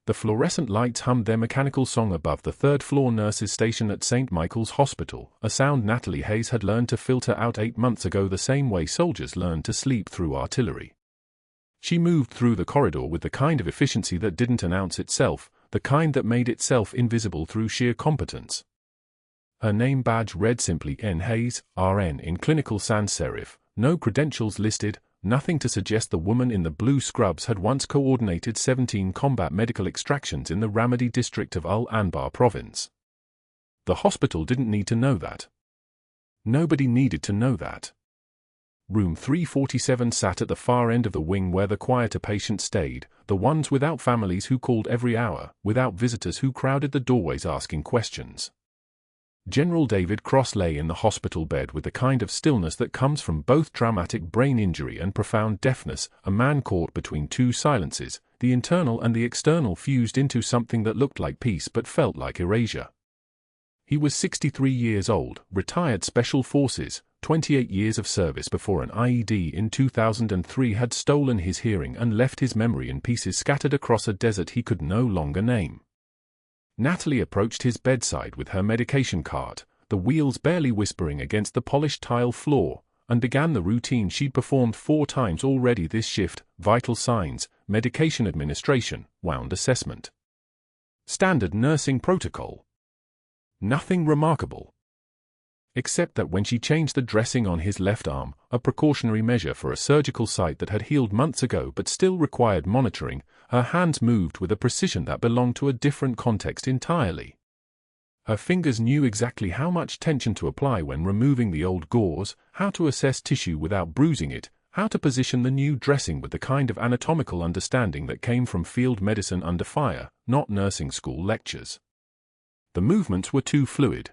The fluorescent lights hummed their mechanical song above the third-floor nurses' station at St. Michael's Hospital, a sound Natalie Hayes had learned to filter out 8 months ago the same way soldiers learn to sleep through artillery. She moved through the corridor with the kind of efficiency that didn't announce itself, the kind that made itself invisible through sheer competence. Her name badge read simply N. Hayes, RN in clinical sans serif, no credentials listed, nothing to suggest the woman in the blue scrubs had once coordinated 17 combat medical extractions in the Ramadi district of Anbar province. The hospital didn't need to know that. Nobody needed to know that. Room 347 sat at the far end of the wing where the quieter patients stayed, the ones without families who called every hour, without visitors who crowded the doorways asking questions. General David Cross lay in the hospital bed with the kind of stillness that comes from both traumatic brain injury and profound deafness, a man caught between two silences, the internal and the external fused into something that looked like peace but felt like erasure. He was 63 years old, retired Special Forces, 28 years of service before an IED in 2003 had stolen his hearing and left his memory in pieces scattered across a desert he could no longer name. Natalie approached his bedside with her medication cart, the wheels barely whispering against the polished tile floor, and began the routine she'd performed 4 times already this shift: vital signs, medication administration, wound assessment. Standard nursing protocol. Nothing remarkable. Except that when she changed the dressing on his left arm, a precautionary measure for a surgical site that had healed months ago but still required monitoring, her hands moved with a precision that belonged to a different context entirely. Her fingers knew exactly how much tension to apply when removing the old gauze, how to assess tissue without bruising it, how to position the new dressing with the kind of anatomical understanding that came from field medicine under fire, not nursing school lectures. The movements were too fluid.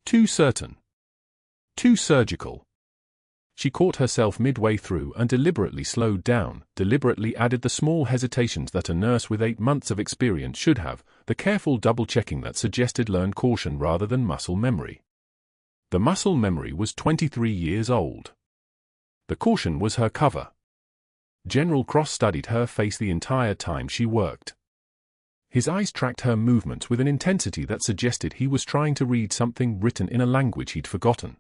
Too certain. Too surgical. She caught herself midway through and deliberately slowed down, deliberately added the small hesitations that a nurse with 8 months of experience should have, the careful double-checking that suggested learned caution rather than muscle memory. The muscle memory was 23 years old. The caution was her cover. General Cross studied her face the entire time she worked. His eyes tracked her movements with an intensity that suggested he was trying to read something written in a language he'd forgotten.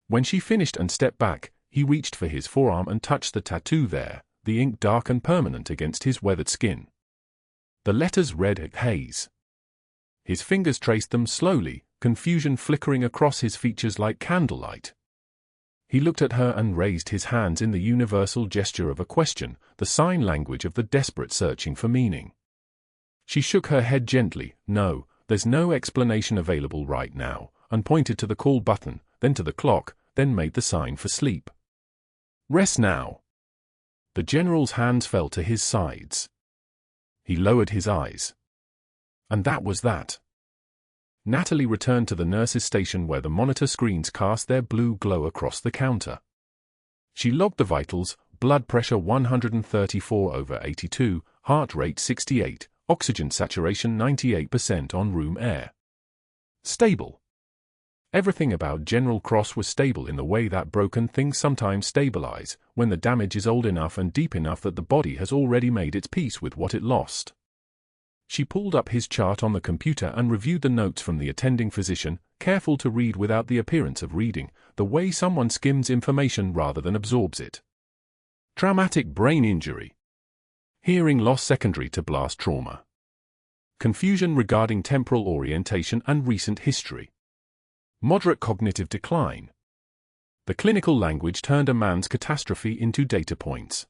When she finished and stepped back, he reached for his forearm and touched the tattoo there, the ink dark and permanent against his weathered skin. The letters read Hayes. His fingers traced them slowly, confusion flickering across his features like candlelight. He looked at her and raised his hands in the universal gesture of a question, the sign language of the desperate searching for meaning. She shook her head gently. "No, there's no explanation available right now," and pointed to the call button, then to the clock, then made the sign for sleep. "Rest now." The general's hands fell to his sides. He lowered his eyes. And that was that. Natalie returned to the nurse's station where the monitor screens cast their blue glow across the counter. She logged the vitals: blood pressure 134/82, heart rate 68, oxygen saturation 98% on room air. Stable. Everything about General Cross was stable in the way that broken things sometimes stabilize, when the damage is old enough and deep enough that the body has already made its peace with what it lost. She pulled up his chart on the computer and reviewed the notes from the attending physician, careful to read without the appearance of reading, the way someone skims information rather than absorbs it. Traumatic brain injury. Hearing loss secondary to blast trauma. Confusion regarding temporal orientation and recent history. Moderate cognitive decline. The clinical language turned a man's catastrophe into data points.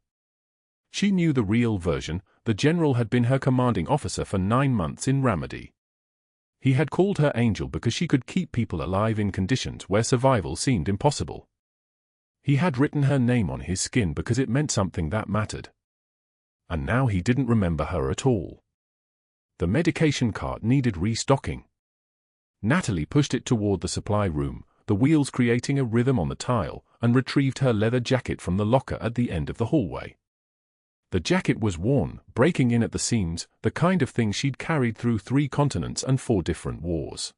She knew the real version. The general had been her commanding officer for 9 months in Ramadi. He had called her Angel because she could keep people alive in conditions where survival seemed impossible. He had written her name on his skin because it meant something that mattered. And now he didn't remember her at all. The medication cart needed restocking. Natalie pushed it toward the supply room, the wheels creating a rhythm on the tile, and retrieved her leather jacket from the locker at the end of the hallway. The jacket was worn, breaking in at the seams, the kind of thing she'd carried through 3 continents and 4 different wars.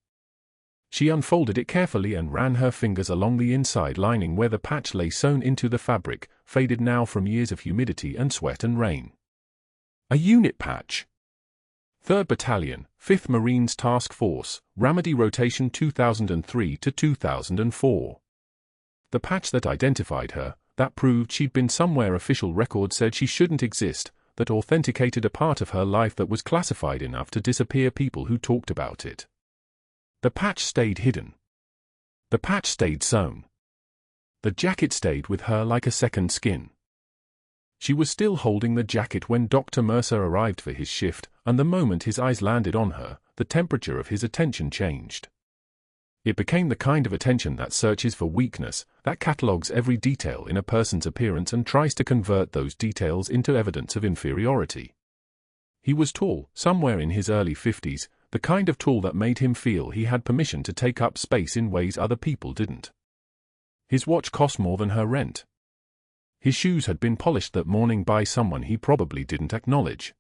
She unfolded it carefully and ran her fingers along the inside lining where the patch lay sewn into the fabric, faded now from years of humidity and sweat and rain. A unit patch. 3rd Battalion, 5th Marines Task Force, Ramadi Rotation 2003 to 2004. The patch that identified her, that proved she'd been somewhere official record said she shouldn't exist, that authenticated a part of her life that was classified enough to disappear people who talked about it. The patch stayed hidden. The patch stayed sewn. The jacket stayed with her like a second skin. She was still holding the jacket when Dr. Mercer arrived for his shift, and the moment his eyes landed on her, the temperature of his attention changed. It became the kind of attention that searches for weakness, that catalogues every detail in a person's appearance and tries to convert those details into evidence of inferiority. He was tall, somewhere in his early 50s, the kind of tall that made him feel he had permission to take up space in ways other people didn't. His watch cost more than her rent. His shoes had been polished that morning by someone he probably didn't acknowledge.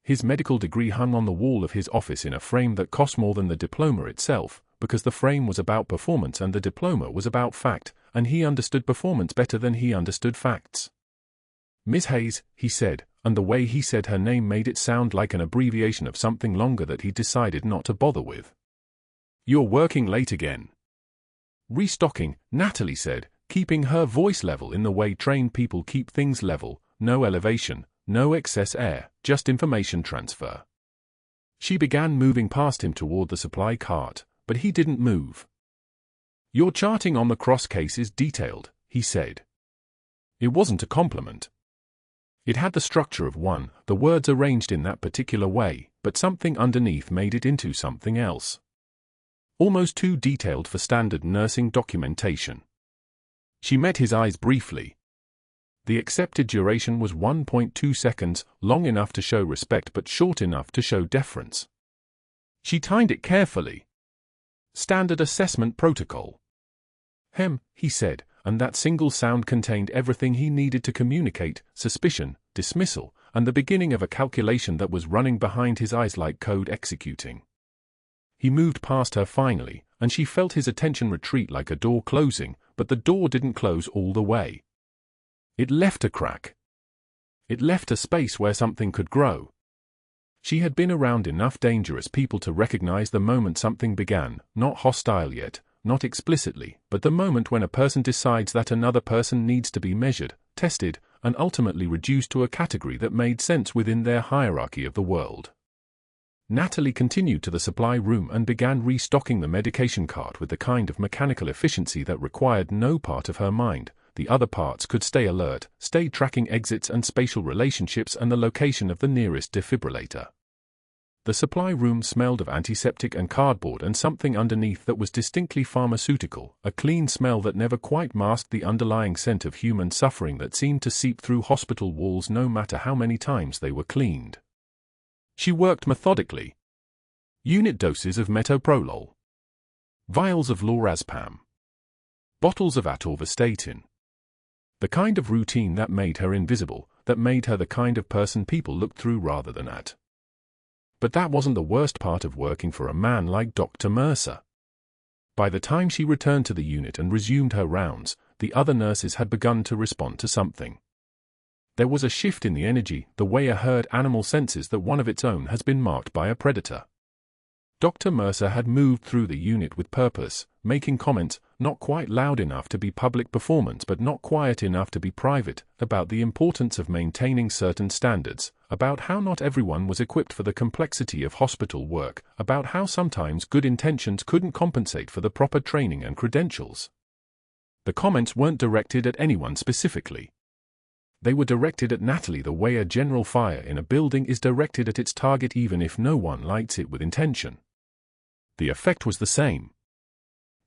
His medical degree hung on the wall of his office in a frame that cost more than the diploma itself, because the frame was about performance and the diploma was about fact, and he understood performance better than he understood facts. "Miss Hayes," he said, and the way he said her name made it sound like an abbreviation of something longer that he decided not to bother with. "You're working late again." "Restocking," Natalie said, keeping her voice level in the way trained people keep things level, no elevation, no excess air, just information transfer. She began moving past him toward the supply cart, but he didn't move. "Your charting on the cross case is detailed," he said. It wasn't a compliment. It had the structure of one, the words arranged in that particular way, but something underneath made it into something else. Almost too detailed for standard nursing documentation. She met his eyes briefly. The accepted duration was 1.2 seconds, long enough to show respect but short enough to show deference. She timed it carefully. Standard assessment protocol. He said, and that single sound contained everything he needed to communicate: suspicion, dismissal, and the beginning of a calculation that was running behind his eyes like code executing. He moved past her finally, and she felt his attention retreat like a door closing, but the door didn't close all the way. It left a crack. It left a space where something could grow. She had been around enough dangerous people to recognize the moment something began, not hostile yet, not explicitly, but the moment when a person decides that another person needs to be measured, tested, and ultimately reduced to a category that made sense within their hierarchy of the world. Natalie continued to the supply room and began restocking the medication cart with the kind of mechanical efficiency that required no part of her mind. The other parts could stay alert, stay tracking exits and spatial relationships and the location of the nearest defibrillator. The supply room smelled of antiseptic and cardboard and something underneath that was distinctly pharmaceutical, a clean smell that never quite masked the underlying scent of human suffering that seemed to seep through hospital walls no matter how many times they were cleaned. She worked methodically. Unit doses of metoprolol. Vials of lorazepam. Bottles of atorvastatin. The kind of routine that made her invisible, that made her the kind of person people looked through rather than at. But that wasn't the worst part of working for a man like Dr. Mercer. By the time she returned to the unit and resumed her rounds, the other nurses had begun to respond to something. There was a shift in the energy, the way a herd animal senses that one of its own has been marked by a predator. Dr. Mercer had moved through the unit with purpose, making comments, not quite loud enough to be public performance but not quiet enough to be private, about the importance of maintaining certain standards, about how not everyone was equipped for the complexity of hospital work, about how sometimes good intentions couldn't compensate for the proper training and credentials. The comments weren't directed at anyone specifically. They were directed at Natalie the way a general fire in a building is directed at its target even if no one lights it with intention. The effect was the same.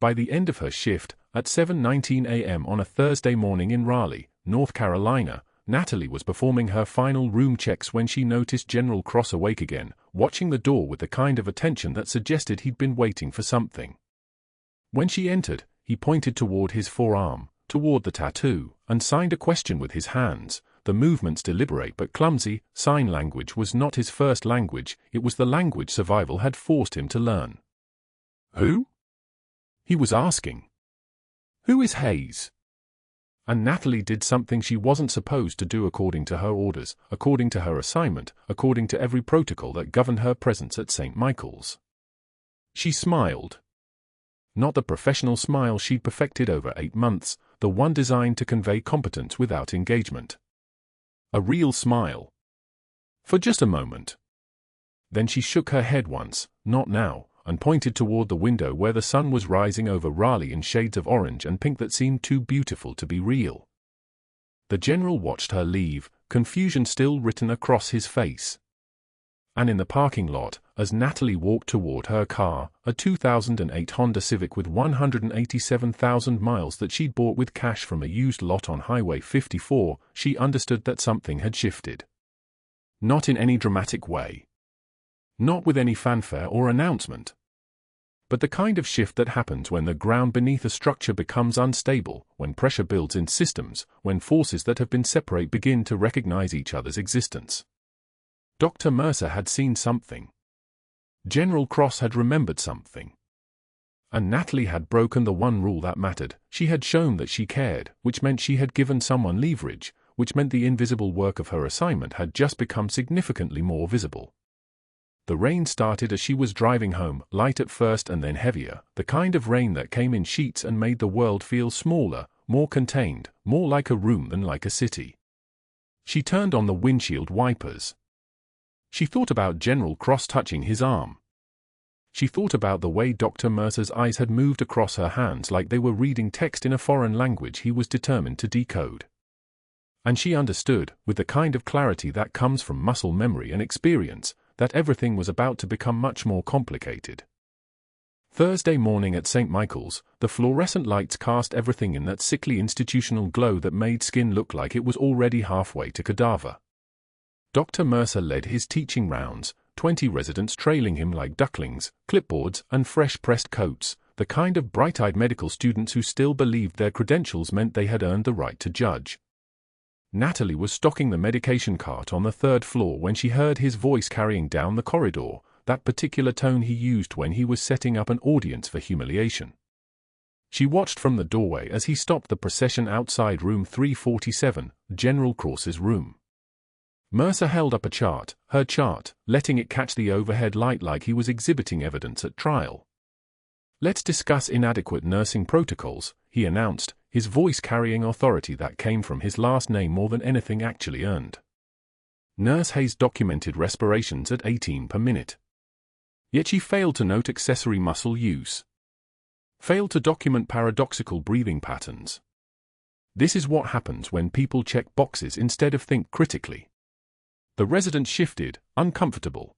By the end of her shift, at 7:19 a.m. on a Thursday morning in Raleigh, North Carolina, Natalie was performing her final room checks when she noticed General Cross awake again, watching the door with the kind of attention that suggested he'd been waiting for something. When she entered, he pointed toward his forearm, toward the tattoo, and signed a question with his hands. The movements deliberate but clumsy. Sign language was not his first language, it was the language survival had forced him to learn. "Who?" he was asking. "Who is Hayes?" And Natalie did something she wasn't supposed to do according to her orders, according to her assignment, according to every protocol that governed her presence at St. Michael's. She smiled. Not the professional smile she'd perfected over 8 months, the one designed to convey competence without engagement. A real smile. For just a moment. Then she shook her head once, not now, and pointed toward the window where the sun was rising over Raleigh in shades of orange and pink that seemed too beautiful to be real. The general watched her leave, confusion still written across his face. And in the parking lot, as Natalie walked toward her car, a 2008 Honda Civic with 187,000 miles that she'd bought with cash from a used lot on Highway 54, she understood that something had shifted. Not in any dramatic way. Not with any fanfare or announcement. But the kind of shift that happens when the ground beneath a structure becomes unstable, when pressure builds in systems, when forces that have been separate begin to recognize each other's existence. Dr. Mercer had seen something. General Cross had remembered something. And Natalie had broken the one rule that mattered. She had shown that she cared, which meant she had given someone leverage, which meant the invisible work of her assignment had just become significantly more visible. The rain started as she was driving home, light at first and then heavier, the kind of rain that came in sheets and made the world feel smaller, more contained, more like a room than like a city. She turned on the windshield wipers. She thought about General Cross touching his arm. She thought about the way Dr. Mercer's eyes had moved across her hands like they were reading text in a foreign language he was determined to decode. And she understood, with the kind of clarity that comes from muscle memory and experience, that everything was about to become much more complicated. Thursday morning at St. Michael's, the fluorescent lights cast everything in that sickly institutional glow that made skin look like it was already halfway to cadaver. Dr. Mercer led his teaching rounds, 20 residents trailing him like ducklings, clipboards and fresh-pressed coats, the kind of bright-eyed medical students who still believed their credentials meant they had earned the right to judge. Natalie was stocking the medication cart on the 3rd floor when she heard his voice carrying down the corridor, that particular tone he used when he was setting up an audience for humiliation. She watched from the doorway as he stopped the procession outside room 347, General Cross's room. Mercer held up a chart, her chart, letting it catch the overhead light like he was exhibiting evidence at trial. "Let's discuss inadequate nursing protocols," he announced, his voice carrying authority that came from his last name more than anything actually earned. Nurse Hayes documented respirations at 18 per minute. Yet she failed to note accessory muscle use. Failed to document paradoxical breathing patterns. This is what happens when people check boxes instead of think critically. The resident shifted, uncomfortable.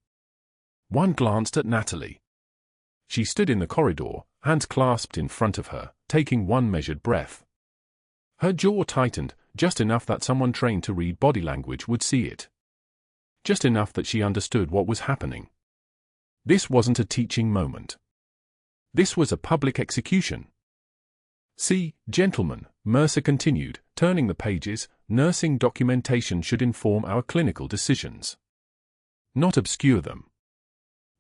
One glanced at Natalie. She stood in the corridor, hands clasped in front of her, taking one measured breath. Her jaw tightened, just enough that someone trained to read body language would see it. Just enough that she understood what was happening. This wasn't a teaching moment. This was a public execution. "See, gentlemen," Mercer continued, turning the pages, "nursing documentation should inform our clinical decisions. Not obscure them.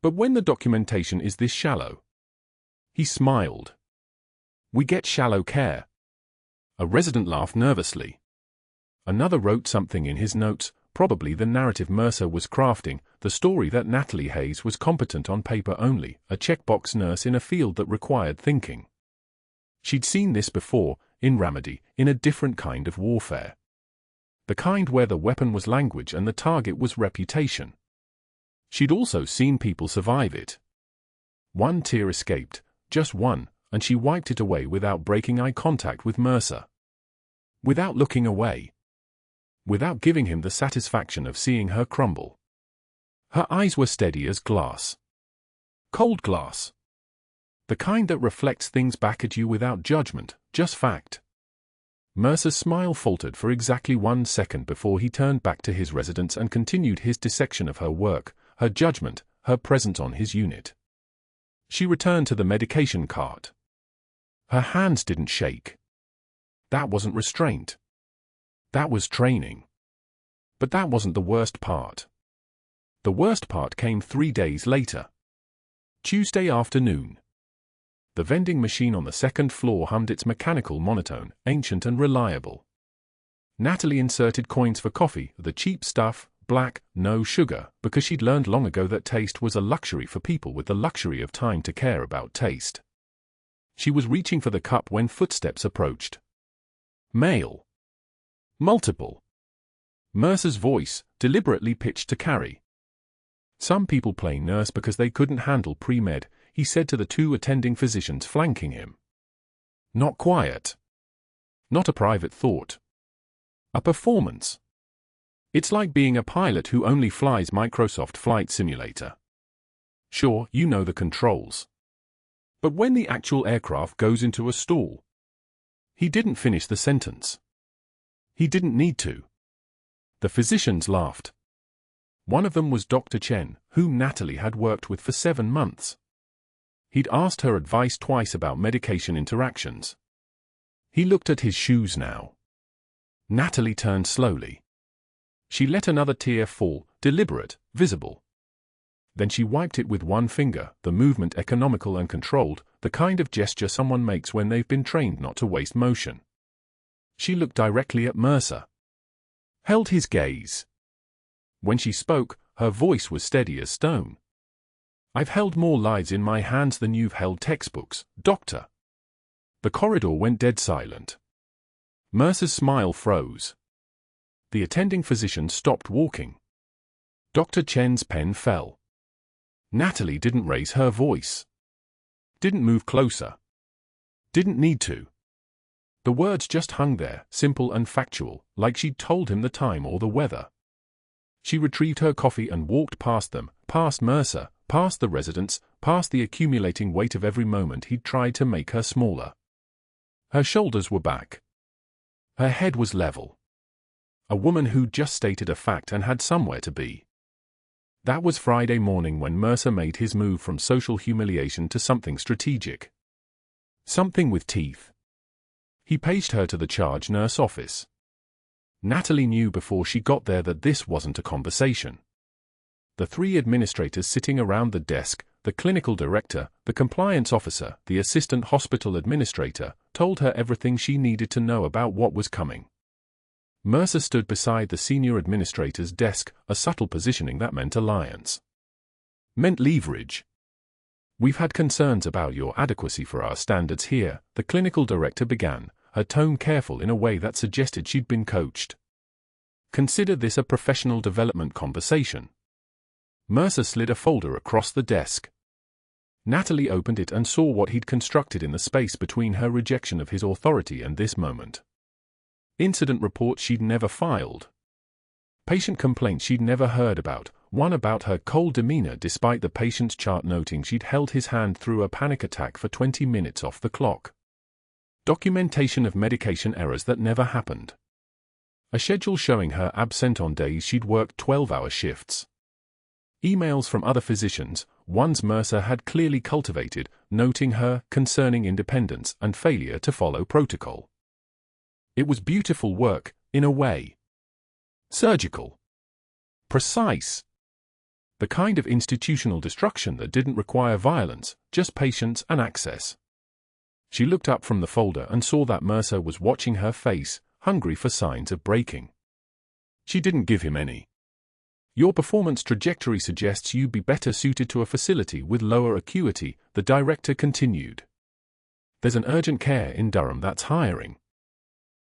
But when the documentation is this shallow..." He smiled. "We get shallow care." A resident laughed nervously. Another wrote something in his notes, probably the narrative Mercer was crafting, the story that Natalie Hayes was competent on paper only, a checkbox nurse in a field that required thinking. She'd seen this before, in Ramadi, in a different kind of warfare. The kind where the weapon was language and the target was reputation. She'd also seen people survive it. One tear escaped, just one, and she wiped it away without breaking eye contact with Mercer. Without looking away. Without giving him the satisfaction of seeing her crumble. Her eyes were steady as glass. Cold glass. The kind that reflects things back at you without judgment, just fact. Mercer's smile faltered for exactly 1 second before he turned back to his residence and continued his dissection of her work, her judgment, her presence on his unit. She returned to the medication cart. Her hands didn't shake. That wasn't restraint. That was training. But that wasn't the worst part. The worst part came 3 days later. Tuesday afternoon. The vending machine on the second floor hummed its mechanical monotone, ancient and reliable. Natalie inserted coins for coffee, the cheap stuff, black, no sugar, because she'd learned long ago that taste was a luxury for people with the luxury of time to care about taste. She was reaching for the cup when footsteps approached. Male. Multiple. Mercer's voice, deliberately pitched to carry. Some people play nurse because they couldn't handle pre-med, he said to the two attending physicians flanking him. Not quiet. Not a private thought. A performance. It's like being a pilot who only flies Microsoft Flight Simulator. Sure, you know the controls. But when the actual aircraft goes into a stall. He didn't finish the sentence. He didn't need to. The physicians laughed. One of them was Dr. Chen, whom Natalie had worked with for 7 months. He'd asked her advice twice about medication interactions. He looked at his shoes now. Natalie turned slowly. She let another tear fall, deliberate, visible. Then she wiped it with one finger, the movement economical and controlled, the kind of gesture someone makes when they've been trained not to waste motion. She looked directly at Mercer. Held his gaze. When she spoke, her voice was steady as stone. I've held more lives in my hands than you've held textbooks, doctor. The corridor went dead silent. Mercer's smile froze. The attending physician stopped walking. Dr. Chen's pen fell. Natalie didn't raise her voice. Didn't move closer. Didn't need to. The words just hung there, simple and factual, like she'd told him the time or the weather. She retrieved her coffee and walked past them, past Mercer, past the residents, past the accumulating weight of every moment he'd tried to make her smaller. Her shoulders were back. Her head was level. A woman who'd just stated a fact and had somewhere to be. That was Friday morning when Mercer made his move from social humiliation to something strategic. Something with teeth. He paged her to the charge nurse office. Natalie knew before she got there that this wasn't a conversation. The 3 administrators sitting around the desk, the clinical director, the compliance officer, the assistant hospital administrator, told her everything she needed to know about what was coming. Mercer stood beside the senior administrator's desk, a subtle positioning that meant alliance. Meant leverage. We've had concerns about your adequacy for our standards here, the clinical director began, her tone careful in a way that suggested she'd been coached. Consider this a professional development conversation. Mercer slid a folder across the desk. Natalie opened it and saw what he'd constructed in the space between her rejection of his authority and this moment. Incident reports she'd never filed. Patient complaints she'd never heard about, one about her cold demeanor despite the patient's chart noting she'd held his hand through a panic attack for 20 minutes off the clock. Documentation of medication errors that never happened. A schedule showing her absent on days she'd worked 12-hour shifts. Emails from other physicians, ones Mercer had clearly cultivated, noting her concerning independence and failure to follow protocol. It was beautiful work, in a way. Surgical. Precise. The kind of institutional destruction that didn't require violence, just patience and access. She looked up from the folder and saw that Mercer was watching her face, hungry for signs of breaking. She didn't give him any. Your performance trajectory suggests you'd be better suited to a facility with lower acuity, the director continued. There's an urgent care in Durham that's hiring.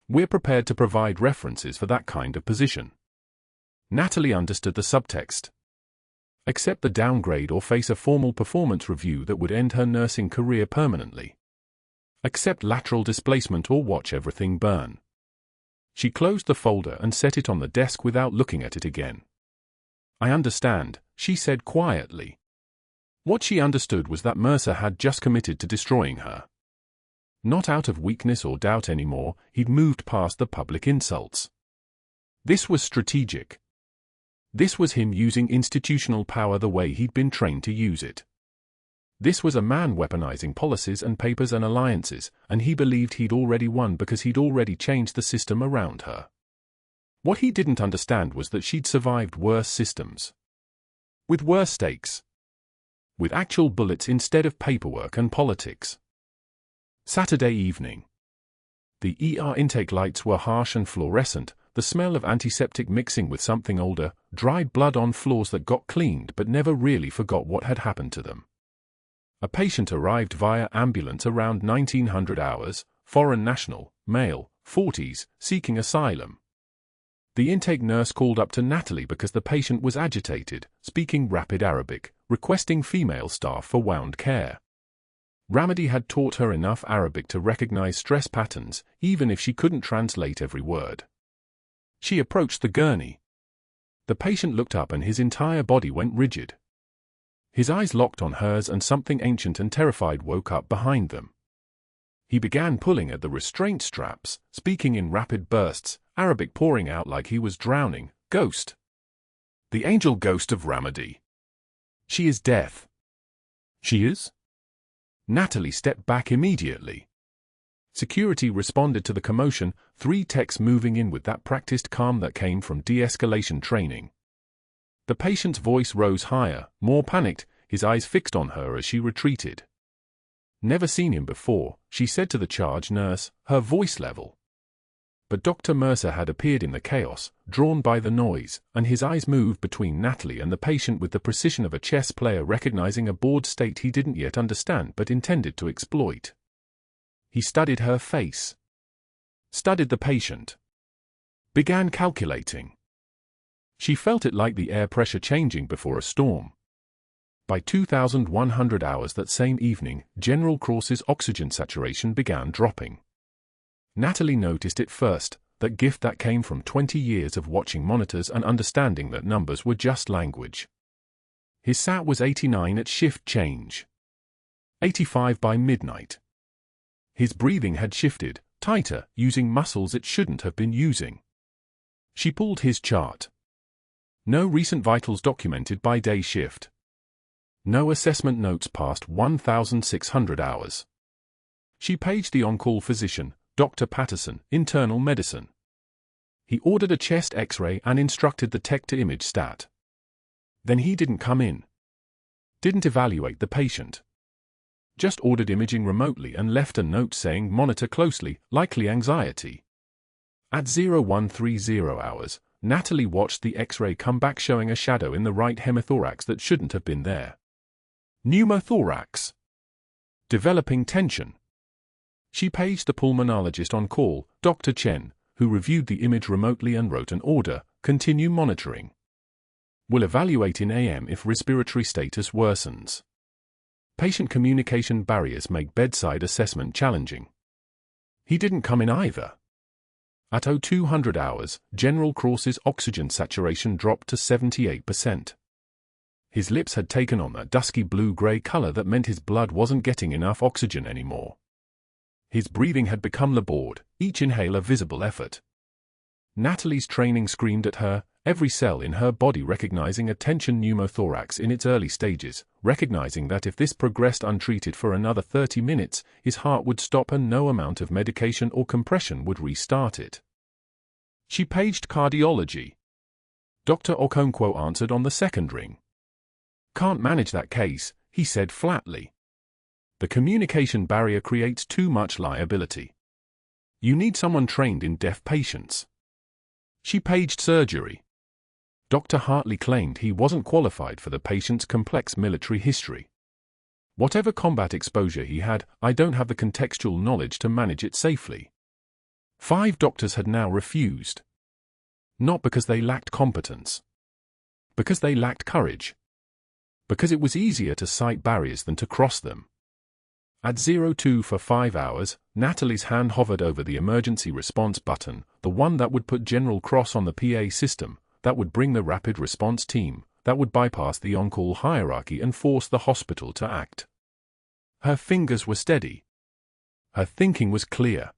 We're prepared to provide references for that kind of position. Natalie understood the subtext. Accept the downgrade or face a formal performance review that would end her nursing career permanently. Accept lateral displacement or watch everything burn. She closed the folder and set it on the desk without looking at it again. I understand, she said quietly. What she understood was that Mercer had just committed to destroying her. Not out of weakness or doubt anymore, he'd moved past the public insults. This was strategic. This was him using institutional power the way he'd been trained to use it. This was a man weaponizing policies and papers and alliances, and he believed he'd already won because he'd already changed the system around her. What he didn't understand was that she'd survived worse systems. With worse stakes. With actual bullets instead of paperwork and politics. Saturday evening. The ER intake lights were harsh and fluorescent, the smell of antiseptic mixing with something older, dried blood on floors that got cleaned but never really forgot what had happened to them. A patient arrived via ambulance around 1900 hours, foreign national, male, 40s, seeking asylum. The intake nurse called up to Natalie because the patient was agitated, speaking rapid Arabic, requesting female staff for wound care. Ramadi had taught her enough Arabic to recognize stress patterns, even if she couldn't translate every word. She approached the gurney. The patient looked up and his entire body went rigid. His eyes locked on hers and something ancient and terrified woke up behind them. He began pulling at the restraint straps, speaking in rapid bursts, Arabic pouring out like he was drowning. Ghost. The angel ghost of Ramadi. She is death. She is? Natalie stepped back immediately. Security responded to the commotion, 3 techs moving in with that practiced calm that came from de-escalation training. The patient's voice rose higher, more panicked, his eyes fixed on her as she retreated. Never seen him before, she said to the charge nurse, her voice level. But Dr. Mercer had appeared in the chaos, drawn by the noise, and his eyes moved between Natalie and the patient with the precision of a chess player recognizing a bored state he didn't yet understand but intended to exploit. He studied her face. Studied the patient. Began calculating. She felt it like the air pressure changing before a storm. By 2100 hours that same evening, General Cross's oxygen saturation began dropping. Natalie noticed it first, that gift that came from 20 years of watching monitors and understanding that numbers were just language. His SAT was 89 at shift change. 85 by midnight. His breathing had shifted, tighter, using muscles it shouldn't have been using. She pulled his chart. No recent vitals documented by day shift. No assessment notes past 1,600 hours. She paged the on-call physician, Dr. Patterson, internal medicine. He ordered a chest X-ray and instructed the tech to image stat. Then he didn't come in. Didn't evaluate the patient. Just ordered imaging remotely and left a note saying monitor closely, likely anxiety. At 0130 hours, Natalie watched the X-ray come back showing a shadow in the right hemithorax that shouldn't have been there. Pneumothorax. Developing tension. She paged the pulmonologist on call, Dr. Chen, who reviewed the image remotely and wrote an order, continue monitoring. Will evaluate in AM if respiratory status worsens. Patient communication barriers make bedside assessment challenging. He didn't come in either. At 0200 hours, General Cross's oxygen saturation dropped to 78%. His lips had taken on that dusky blue-gray color that meant his blood wasn't getting enough oxygen anymore. His breathing had become labored, each inhale a visible effort. Natalie's training screamed at her, every cell in her body recognizing a tension pneumothorax in its early stages, recognizing that if this progressed untreated for another 30 minutes, his heart would stop and no amount of medication or compression would restart it. She paged cardiology. Dr. Okonkwo answered on the second ring. Can't manage that case, he said flatly. The communication barrier creates too much liability. You need someone trained in deaf patients. She paged surgery. Dr. Hartley claimed he wasn't qualified for the patient's complex military history. Whatever combat exposure he had, I don't have the contextual knowledge to manage it safely. 5 doctors had now refused. Not because they lacked competence. Because they lacked courage. Because it was easier to cite barriers than to cross them. At 02 for 5 hours, Natalie's hand hovered over the emergency response button, the one that would put General Cross on the PA system, that would bring the rapid response team, that would bypass the on-call hierarchy and force the hospital to act. Her fingers were steady. Her thinking was clear.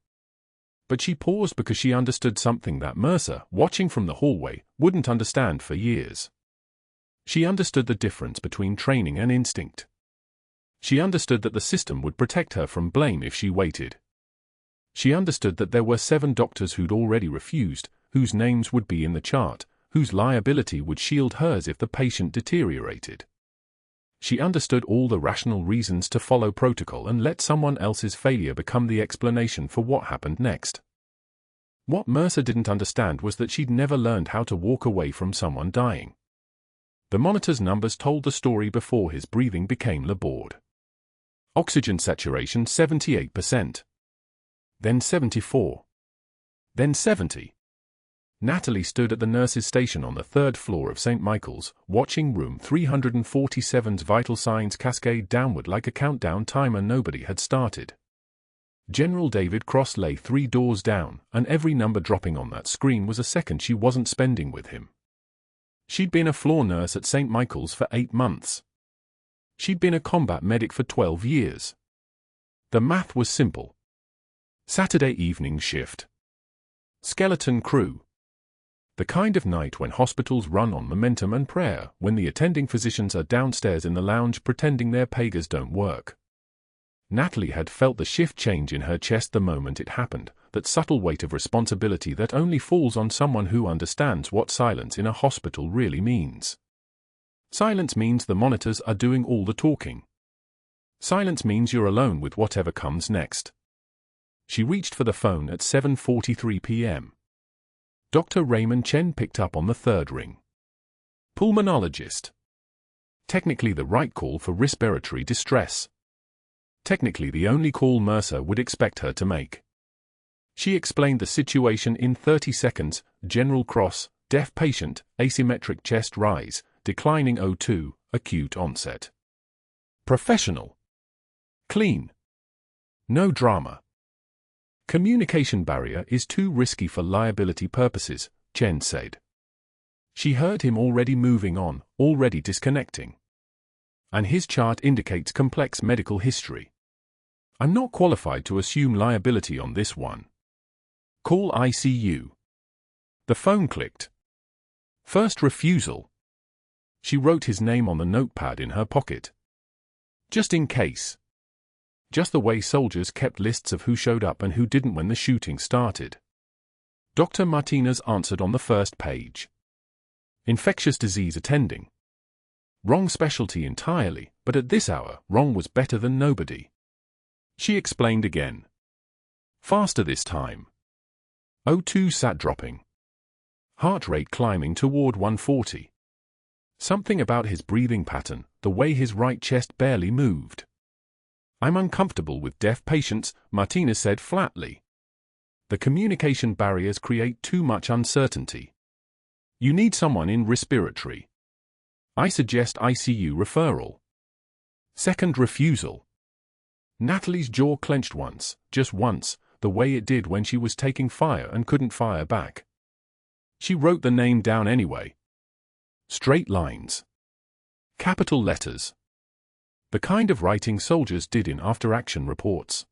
But she paused because she understood something that Mercer, watching from the hallway, wouldn't understand for years. She understood the difference between training and instinct. She understood that the system would protect her from blame if she waited. She understood that there were 7 doctors who'd already refused, whose names would be in the chart, whose liability would shield hers if the patient deteriorated. She understood all the rational reasons to follow protocol and let someone else's failure become the explanation for what happened next. What Mercer didn't understand was that she'd never learned how to walk away from someone dying. The monitor's numbers told the story before his breathing became labored. Oxygen saturation 78%. Then 74. Then 70. Natalie stood at the nurse's station on the 3rd floor of St. Michael's, watching room 347's vital signs cascade downward like a countdown timer nobody had started. General David Cross lay 3 doors down, and every number dropping on that screen was a second she wasn't spending with him. She'd been a floor nurse at St. Michael's for 8 months. She'd been a combat medic for 12 years. The math was simple. Saturday evening shift. Skeleton crew. The kind of night when hospitals run on momentum and prayer, when the attending physicians are downstairs in the lounge pretending their pagers don't work. Natalie had felt the shift change in her chest the moment it happened, that subtle weight of responsibility that only falls on someone who understands what silence in a hospital really means. Silence means the monitors are doing all the talking. Silence means you're alone with whatever comes next. She reached for the phone at 7:43 p.m. Dr. Raymond Chen picked up on the 3rd ring. Pulmonologist. Technically the right call for respiratory distress. Technically the only call Mercer would expect her to make. She explained the situation in 30 seconds. General Cross, deaf patient, asymmetric chest rise, declining O2, acute onset. Professional. Clean. No drama. Communication barrier is too risky for liability purposes, Chen said. She heard him already moving on, already disconnecting. And his chart indicates complex medical history. I'm not qualified to assume liability on this one. Call ICU. The phone clicked. First refusal. She wrote his name on the notepad in her pocket. Just in case. Just the way soldiers kept lists of who showed up and who didn't when the shooting started. Dr. Martinez answered on the first page. Infectious disease attending. Wrong specialty entirely, but at this hour, wrong was better than nobody. She explained again. Faster this time. O2 sat dropping. Heart rate climbing toward 140. Something about his breathing pattern, the way his right chest barely moved. I'm uncomfortable with deaf patients, Martinez said flatly. The communication barriers create too much uncertainty. You need someone in respiratory. I suggest ICU referral. Second refusal. Natalie's jaw clenched once, just once, the way it did when she was taking fire and couldn't fire back. She wrote the name down anyway. Straight lines. Capital letters. The kind of writing soldiers did in after-action reports.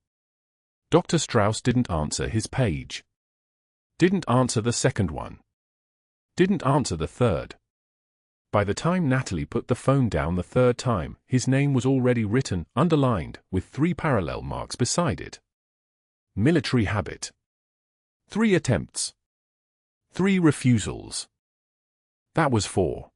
Dr. Strauss didn't answer his page. Didn't answer the second one. Didn't answer the third. By the time Natalie put the phone down the 3rd time, his name was already written, underlined, with 3 parallel marks beside it. Military habit. 3 attempts. 3 refusals. That was 4.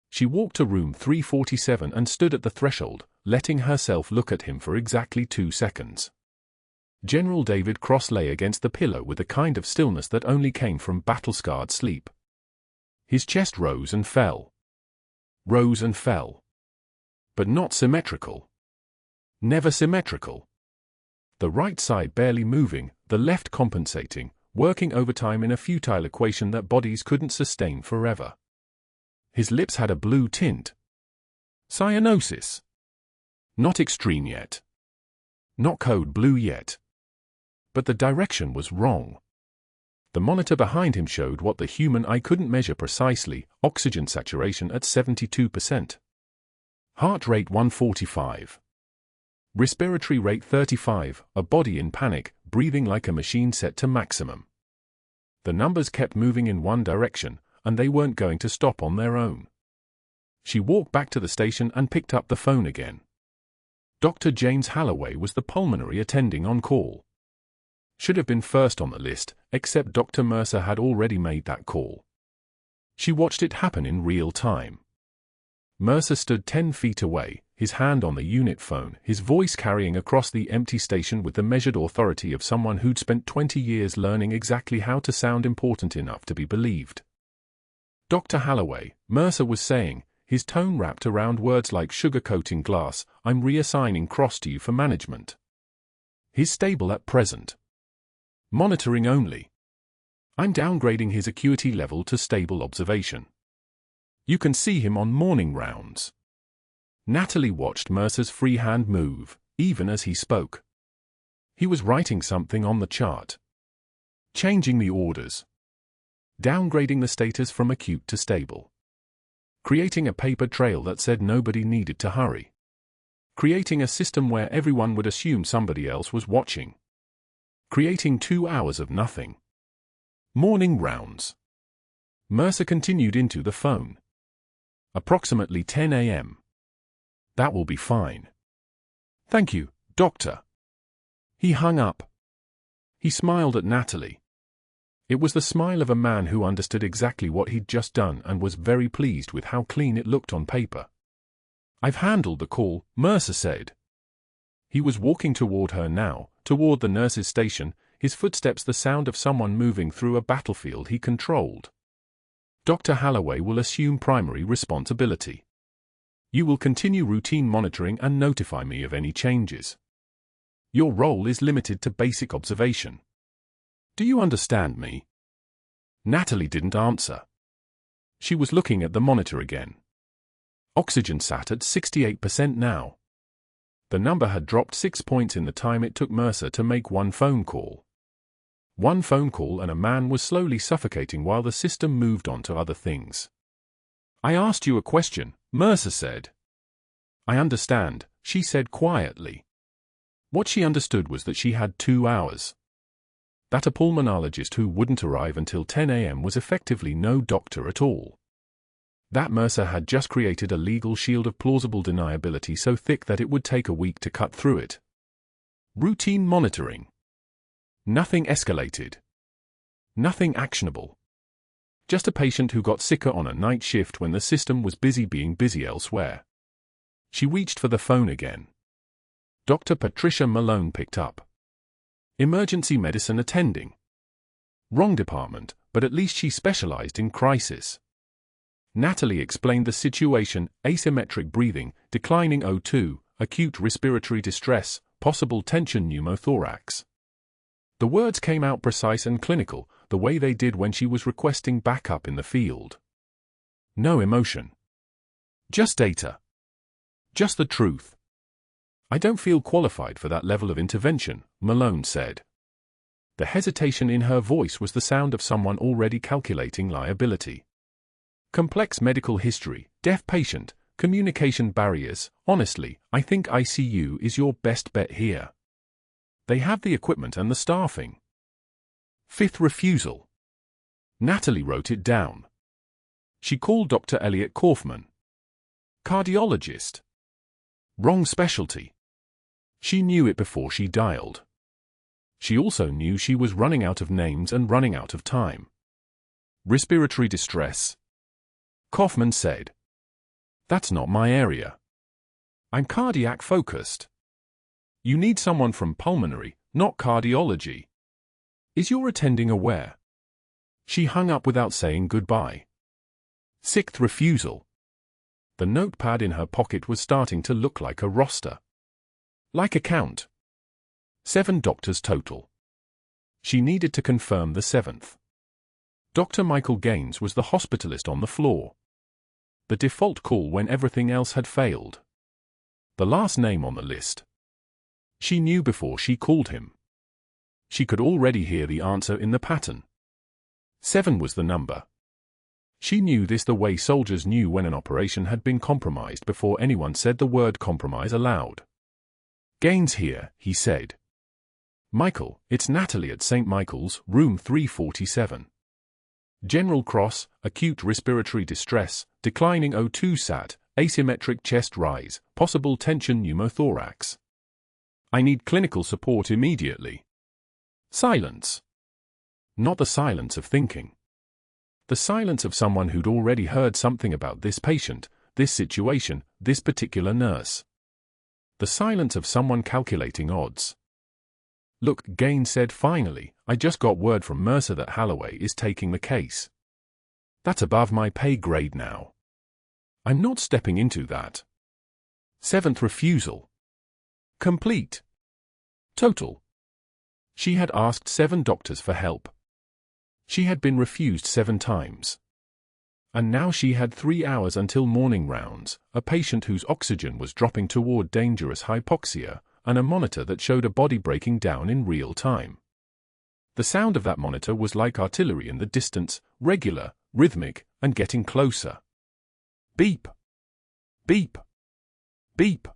She walked to room 347 and stood at the threshold, letting herself look at him for exactly 2 seconds. General David Cross lay against the pillow with a kind of stillness that only came from battle-scarred sleep. His chest rose and fell. Rose and fell. But not symmetrical. Never symmetrical. The right side barely moving, the left compensating, working overtime in a futile equation that bodies couldn't sustain forever. His lips had a blue tint. Cyanosis. Not extreme yet. Not code blue yet. But the direction was wrong. The monitor behind him showed what the human eye couldn't measure precisely, oxygen saturation at 72%. Heart rate 145. Respiratory rate 35, a body in panic, breathing like a machine set to maximum. The numbers kept moving in one direction, and they weren't going to stop on their own. She walked back to the station and picked up the phone again. Dr. James Halloway was the pulmonary attending on call. Should have been first on the list, except Dr. Mercer had already made that call. She watched it happen in real time. Mercer stood 10 feet away, his hand on the unit phone, his voice carrying across the empty station with the measured authority of someone who'd spent 20 years learning exactly how to sound important enough to be believed. "Dr. Holloway," Mercer was saying, his tone wrapped around words like sugar-coating glass, "I'm reassigning Cross to you for management. He's stable at present. Monitoring only. I'm downgrading his acuity level to stable observation. You can see him on morning rounds." Natalie watched Mercer's free hand move, even as he spoke. He was writing something on the chart. Changing the orders. Downgrading the status from acute to stable. Creating a paper trail that said nobody needed to hurry. Creating a system where everyone would assume somebody else was watching. Creating 2 hours of nothing. Morning rounds. Mercer continued into the phone. Approximately 10 a.m. "That will be fine. Thank you, Doctor." He hung up. He smiled at Natalie. It was the smile of a man who understood exactly what he'd just done and was very pleased with how clean it looked on paper. "I've handled the call," Mercer said. He was walking toward her now, toward the nurse's station, his footsteps the sound of someone moving through a battlefield he controlled. "Dr. Holloway will assume primary responsibility. You will continue routine monitoring and notify me of any changes. Your role is limited to basic observation. Do you understand me?" Natalie didn't answer. She was looking at the monitor again. Oxygen sat at 68% now. The number had dropped 6 points in the time it took Mercer to make one phone call. One phone call and a man was slowly suffocating while the system moved on to other things. "I asked you a question," Mercer said. "I understand," she said quietly. What she understood was that she had 2 hours. That a pulmonologist who wouldn't arrive until 10 a.m. was effectively no doctor at all. That Mercer had just created a legal shield of plausible deniability so thick that it would take a week to cut through it. Routine monitoring. Nothing escalated. Nothing actionable. Just a patient who got sicker on a night shift when the system was busy being busy elsewhere. She reached for the phone again. Dr. Patricia Malone picked up. Emergency medicine attending. Wrong department, but at least she specialized in crisis. Natalie explained the situation: asymmetric breathing, declining O2, acute respiratory distress, possible tension pneumothorax. The words came out precise and clinical, the way they did when she was requesting backup in the field. No emotion. Just data. Just the truth. "I don't feel qualified for that level of intervention," Malone said. The hesitation in her voice was the sound of someone already calculating liability. Complex medical history, deaf patient, communication barriers. Honestly, I think ICU is your best bet here. They have the equipment and the staffing. Fifth refusal. Natalie wrote it down. She called Dr. Elliot Kaufman. Cardiologist. Wrong specialty. She knew it before she dialed. She also knew she was running out of names and running out of time. Respiratory distress. Kaufman said. "That's not my area. I'm cardiac focused. You need someone from pulmonary, not cardiology. Is your attending aware?" She hung up without saying goodbye. Sixth refusal. The notepad in her pocket was starting to look like a roster. Like a count. 7 doctors total. She needed to confirm the 7th. Dr. Michael Gaines was the hospitalist on the floor. The default call when everything else had failed. The last name on the list. She knew before she called him. She could already hear the answer in the pattern. 7 was the number. She knew this the way soldiers knew when an operation had been compromised before anyone said the word compromise aloud. "Gaines here," he said. "Michael, it's Natalie at St. Michael's, room 347. General Cross, acute respiratory distress, declining O2 sat, asymmetric chest rise, possible tension pneumothorax. I need clinical support immediately." Silence. Not the silence of thinking. The silence of someone who'd already heard something about this patient, this situation, this particular nurse. The silence of someone calculating odds. Look, Gaines said finally, I just got word from Mercer that Holloway is taking the case. That's above my pay grade now. I'm not stepping into that. 7th refusal. Complete. Total. She had asked 7 doctors for help. She had been refused 7 times. And now she had 3 hours until morning rounds, a patient whose oxygen was dropping toward dangerous hypoxia, and a monitor that showed a body breaking down in real time. The sound of that monitor was like artillery in the distance, regular, rhythmic, and getting closer. Beep. Beep. Beep.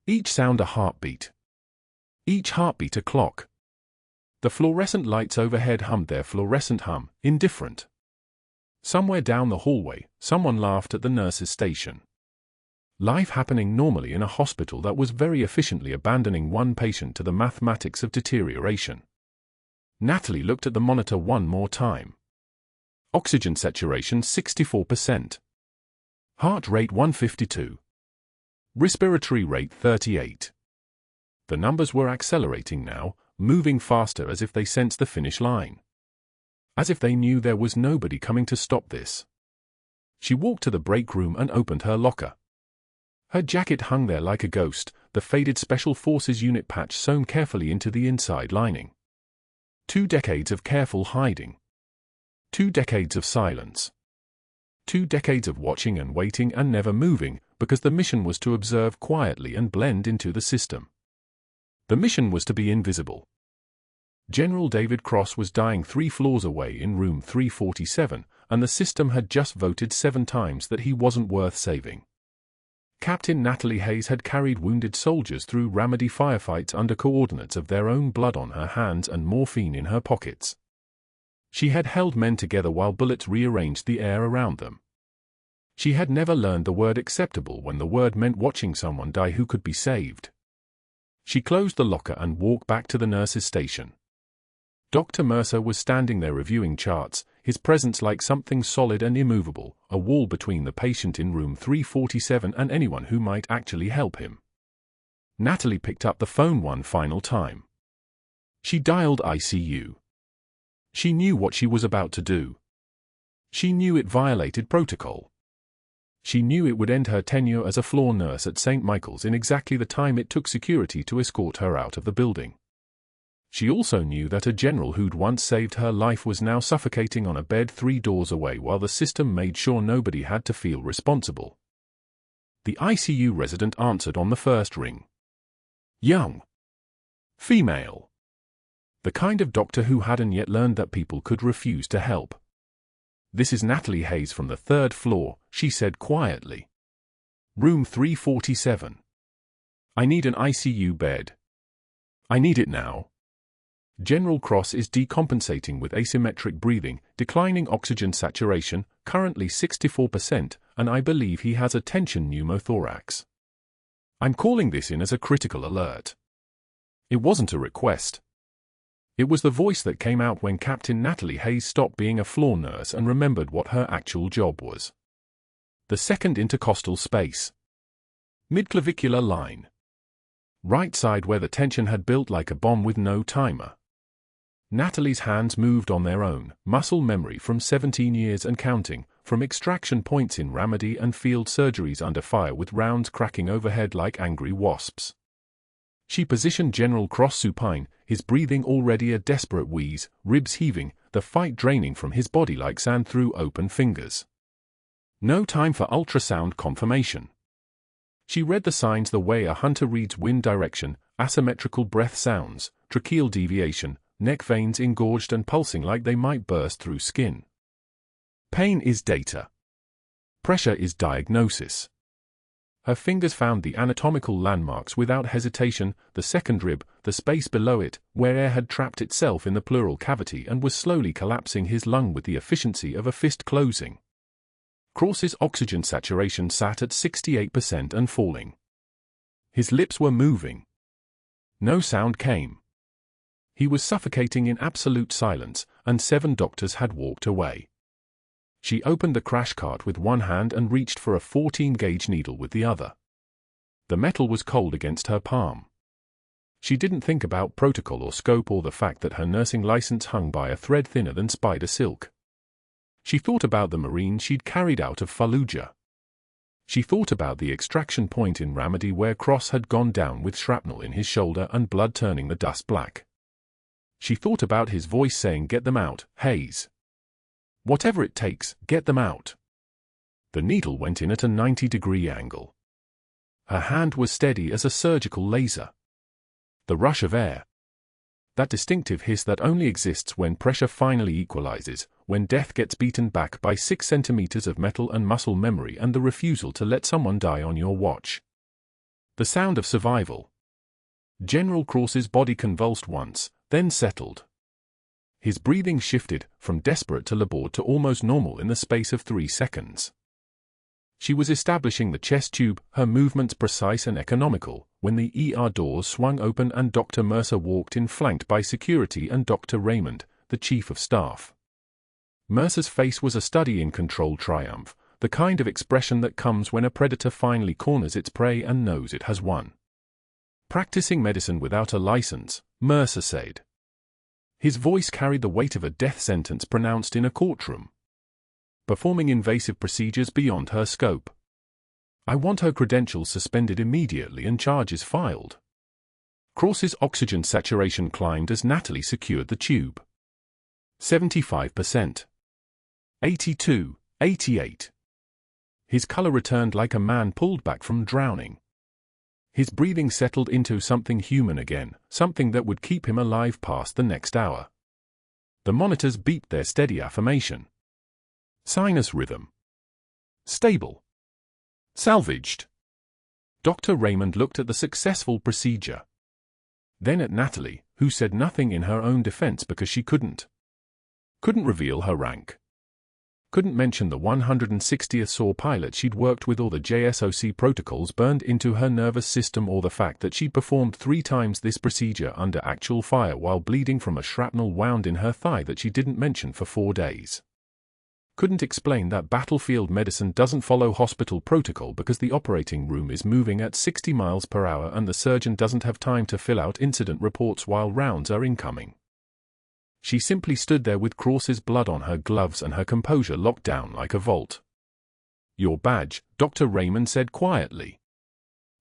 Each sound a heartbeat. Each heartbeat a clock. The fluorescent lights overhead hummed their fluorescent hum, indifferent. Somewhere down the hallway, someone laughed at the nurse's station. Life happening normally in a hospital that was very efficiently abandoning one patient to the mathematics of deterioration. Natalie looked at the monitor one more time. Oxygen saturation 64%. Heart rate 152. Respiratory rate 38. The numbers were accelerating now, moving faster as if they sensed the finish line. As if they knew there was nobody coming to stop this. She walked to the break room and opened her locker. Her jacket hung there like a ghost, the faded Special Forces unit patch sewn carefully into the inside lining. 2 decades of careful hiding. 2 decades of silence. 2 decades of watching and waiting and never moving, because the mission was to observe quietly and blend into the system. The mission was to be invisible. General David Cross was dying 3 floors away in room 347, and the system had just voted 7 times that he wasn't worth saving. Captain Natalie Hayes had carried wounded soldiers through Ramadi firefights under coordinates of their own blood on her hands and morphine in her pockets. She had held men together while bullets rearranged the air around them. She had never learned the word acceptable when the word meant watching someone die who could be saved. She closed the locker and walked back to the nurse's station. Dr. Mercer was standing there reviewing charts, his presence like something solid and immovable, a wall between the patient in room 347 and anyone who might actually help him. Natalie picked up the phone one final time. She dialed ICU. She knew what she was about to do. She knew it violated protocol. She knew it would end her tenure as a floor nurse at St. Michael's in exactly the time it took security to escort her out of the building. She also knew that a general who'd once saved her life was now suffocating on a bed 3 doors away while the system made sure nobody had to feel responsible. The ICU resident answered on the first ring. Young. Female. The kind of doctor who hadn't yet learned that people could refuse to help. This is Natalie Hayes from the 3rd floor, she said quietly. Room 347. I need an ICU bed. I need it now. General Cross is decompensating with asymmetric breathing, declining oxygen saturation, currently 64%, and I believe he has a tension pneumothorax. I'm calling this in as a critical alert. It wasn't a request. It was the voice that came out when Captain Natalie Hayes stopped being a floor nurse and remembered what her actual job was. The second intercostal space. Midclavicular line. Right side where the tension had built like a bomb with no timer. Natalie's hands moved on their own, muscle memory from 17 years and counting, from extraction points in Ramadi and field surgeries under fire with rounds cracking overhead like angry wasps. She positioned General Cross supine, his breathing already a desperate wheeze, ribs heaving, the fight draining from his body like sand through open fingers. No time for ultrasound confirmation. She read the signs the way a hunter reads wind direction, asymmetrical breath sounds, tracheal deviation, neck veins engorged and pulsing like they might burst through skin. Pain is data. Pressure is diagnosis. Her fingers found the anatomical landmarks without hesitation, the second rib, the space below it, where air had trapped itself in the pleural cavity and was slowly collapsing his lung with the efficiency of a fist closing. Cross's oxygen saturation sat at 68% and falling. His lips were moving. No sound came. He was suffocating in absolute silence, and 7 doctors had walked away. She opened the crash cart with one hand and reached for a 14-gauge needle with the other. The metal was cold against her palm. She didn't think about protocol or scope or the fact that her nursing license hung by a thread thinner than spider silk. She thought about the Marine she'd carried out of Fallujah. She thought about the extraction point in Ramadi where Cross had gone down with shrapnel in his shoulder and blood turning the dust black. She thought about his voice saying, "Get them out, Hayes. Whatever it takes, get them out." The needle went in at a 90-degree angle. Her hand was steady as a surgical laser. The rush of air. That distinctive hiss that only exists when pressure finally equalizes, when death gets beaten back by 6 centimeters of metal and muscle memory and the refusal to let someone die on your watch. The sound of survival. General Cross's body convulsed once, then settled. His breathing shifted from desperate to labored to almost normal in the space of 3 seconds. She was establishing the chest tube, her movements precise and economical, when the ER doors swung open and Dr. Mercer walked in flanked by security and Dr. Raymond, the chief of staff. Mercer's face was a study in controlled triumph, the kind of expression that comes when a predator finally corners its prey and knows it has won. "Practicing medicine without a license," Mercer said. His voice carried the weight of a death sentence pronounced in a courtroom. "Performing invasive procedures beyond her scope. I want her credentials suspended immediately and charges filed." Cross's oxygen saturation climbed as Natalie secured the tube. 75%. 82, 88. His color returned like a man pulled back from drowning. His breathing settled into something human again, something that would keep him alive past the next hour. The monitors beeped their steady affirmation. Sinus rhythm. Stable. Salvaged. Dr. Raymond looked at the successful procedure. Then at Natalie, who said nothing in her own defense because she couldn't reveal her rank. Couldn't mention the 160th SAW pilot she'd worked with or the JSOC protocols burned into her nervous system or the fact that she'd performed 3 times this procedure under actual fire while bleeding from a shrapnel wound in her thigh that she didn't mention for 4 days. Couldn't explain that battlefield medicine doesn't follow hospital protocol because the operating room is moving at 60 miles per hour and the surgeon doesn't have time to fill out incident reports while rounds are incoming. She simply stood there with Cross's blood on her gloves and her composure locked down like a vault. "Your badge," Dr. Raymond said quietly.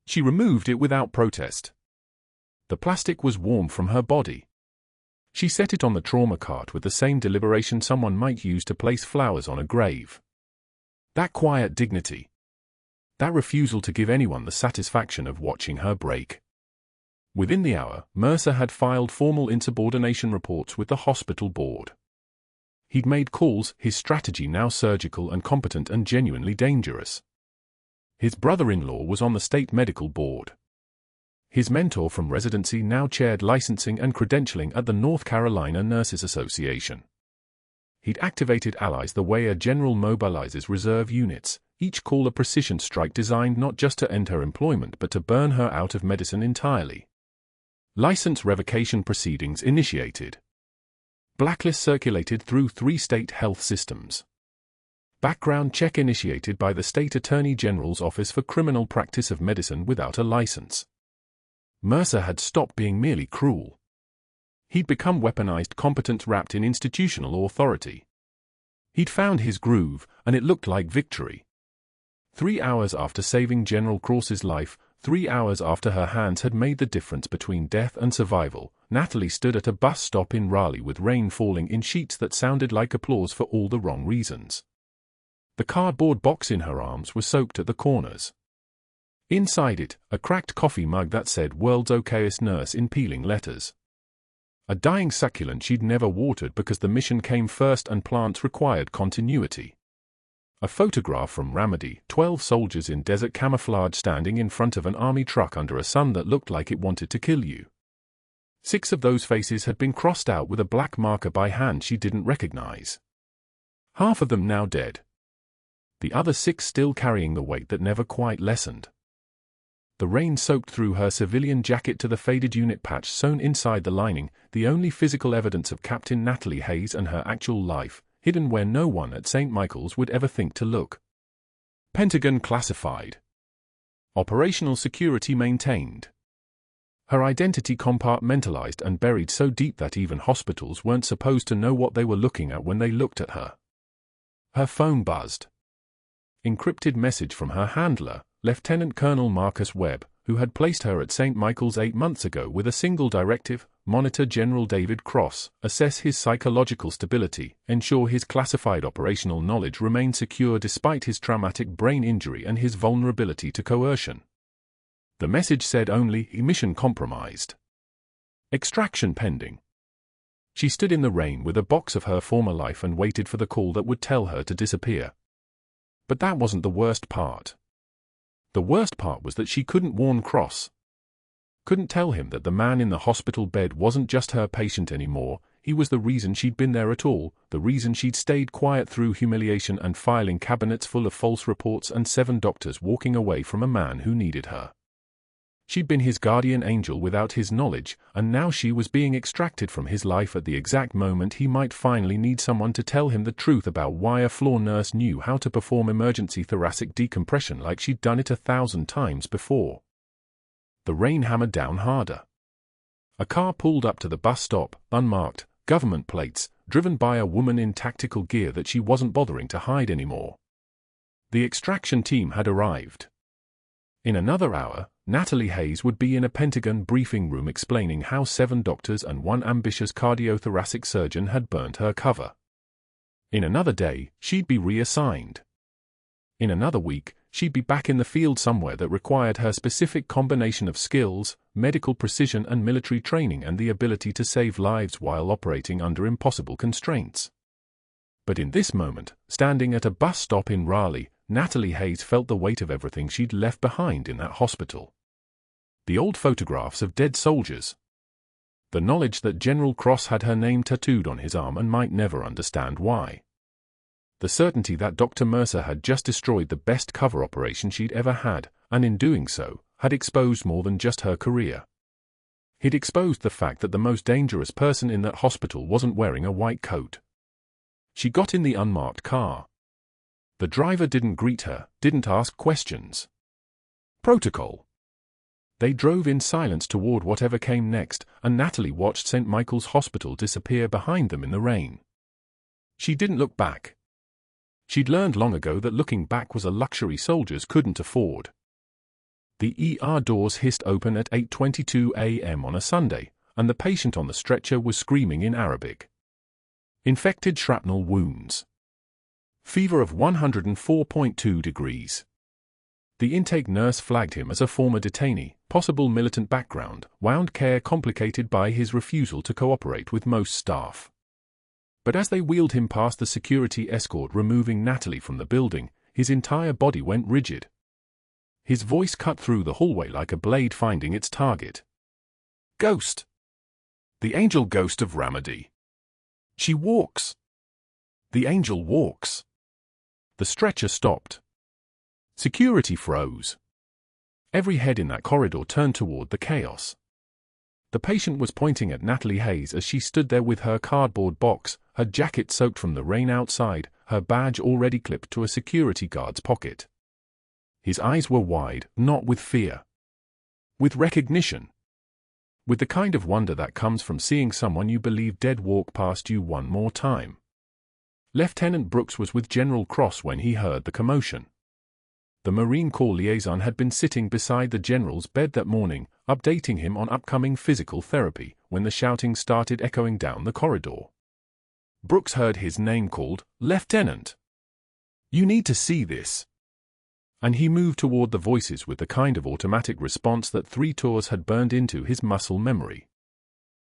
She removed it without protest. The plastic was warm from her body. She set it on the trauma cart with the same deliberation someone might use to place flowers on a grave. That quiet dignity. That refusal to give anyone the satisfaction of watching her break. Within the hour, Mercer had filed formal insubordination reports with the hospital board. He'd made calls, his strategy now surgical and competent and genuinely dangerous. His brother-in-law was on the state medical board. His mentor from residency now chaired licensing and credentialing at the North Carolina Nurses Association. He'd activated allies the way a general mobilizes reserve units, each call a precision strike designed not just to end her employment but to burn her out of medicine entirely. License revocation proceedings initiated. Blacklist circulated through 3 state health systems. Background check initiated by the State Attorney General's Office for Criminal Practice of Medicine without a license. Mercer had stopped being merely cruel. He'd become weaponized competence wrapped in institutional authority. He'd found his groove, and it looked like victory. 3 hours after saving General Cross's life, 3 hours after her hands had made the difference between death and survival, Natalie stood at a bus stop in Raleigh with rain falling in sheets that sounded like applause for all the wrong reasons. The cardboard box in her arms was soaked at the corners. Inside it, a cracked coffee mug that said "World's Okayest Nurse" in peeling letters. A dying succulent she'd never watered because the mission came first and plants required continuity. A photograph from Ramadi, 12 soldiers in desert camouflage standing in front of an army truck under a sun that looked like it wanted to kill you. 6 of those faces had been crossed out with a black marker by hand she didn't recognize. Half of them now dead. The other 6 still carrying the weight that never quite lessened. The rain soaked through her civilian jacket to the faded unit patch sewn inside the lining, the only physical evidence of Captain Natalie Hayes and her actual life, hidden where no one at St. Michael's would ever think to look. Pentagon classified. Operational security maintained. Her identity compartmentalized and buried so deep that even hospitals weren't supposed to know what they were looking at when they looked at her. Her phone buzzed. Encrypted message from her handler, Lieutenant Colonel Marcus Webb, who had placed her at St. Michael's 8 months ago with a single directive: monitor General David Cross, assess his psychological stability, ensure his classified operational knowledge remained secure despite his traumatic brain injury and his vulnerability to coercion. The message said only, mission compromised. Extraction pending. She stood in the rain with a box of her former life and waited for the call that would tell her to disappear. But that wasn't the worst part. The worst part was that she couldn't warn Cross. Couldn't tell him that the man in the hospital bed wasn't just her patient anymore. He was the reason she'd been there at all, the reason she'd stayed quiet through humiliation and filing cabinets full of false reports and 7 doctors walking away from a man who needed her. She'd been his guardian angel without his knowledge, and now she was being extracted from his life at the exact moment he might finally need someone to tell him the truth about why a floor nurse knew how to perform emergency thoracic decompression like she'd done it 1,000 times before. The rain hammered down harder. A car pulled up to the bus stop, unmarked, government plates, driven by a woman in tactical gear that she wasn't bothering to hide anymore. The extraction team had arrived. In another hour, Natalie Hayes would be in a Pentagon briefing room explaining how 7 doctors and 1 ambitious cardiothoracic surgeon had burnt her cover. In another day, she'd be reassigned. In another week, she'd be back in the field somewhere that required her specific combination of skills, medical precision and military training and the ability to save lives while operating under impossible constraints. But in this moment, standing at a bus stop in Raleigh, Natalie Hayes felt the weight of everything she'd left behind in that hospital. The old photographs of dead soldiers. The knowledge that General Cross had her name tattooed on his arm and might never understand why. The certainty that Dr. Mercer had just destroyed the best cover operation she'd ever had, and in doing so, had exposed more than just her career. He'd exposed the fact that the most dangerous person in that hospital wasn't wearing a white coat. She got in the unmarked car. The driver didn't greet her, didn't ask questions. Protocol. They drove in silence toward whatever came next, and Natalie watched St. Michael's Hospital disappear behind them in the rain. She didn't look back. She'd learned long ago that looking back was a luxury soldiers couldn't afford. The ER doors hissed open at 8:22 a.m. on a Sunday, and the patient on the stretcher was screaming in Arabic. Infected shrapnel wounds. Fever of 104.2 degrees. The intake nurse flagged him as a former detainee, possible militant background, wound care complicated by his refusal to cooperate with most staff. But as they wheeled him past the security escort removing Natalie from the building, his entire body went rigid. His voice cut through the hallway like a blade finding its target. Ghost. The angel ghost of Ramadi. She walks. The angel walks. The stretcher stopped. Security froze. Every head in that corridor turned toward the chaos. The patient was pointing at Natalie Hayes as she stood there with her cardboard box, her jacket soaked from the rain outside, her badge already clipped to a security guard's pocket. His eyes were wide, not with fear. With recognition. With the kind of wonder that comes from seeing someone you believe dead walk past you one more time. Lieutenant Brooks was with General Cross when he heard the commotion. The Marine Corps liaison had been sitting beside the general's bed that morning, updating him on upcoming physical therapy, when the shouting started echoing down the corridor. Brooks heard his name called, "Lieutenant! You need to see this!" And he moved toward the voices with the kind of automatic response that 3 tours had burned into his muscle memory.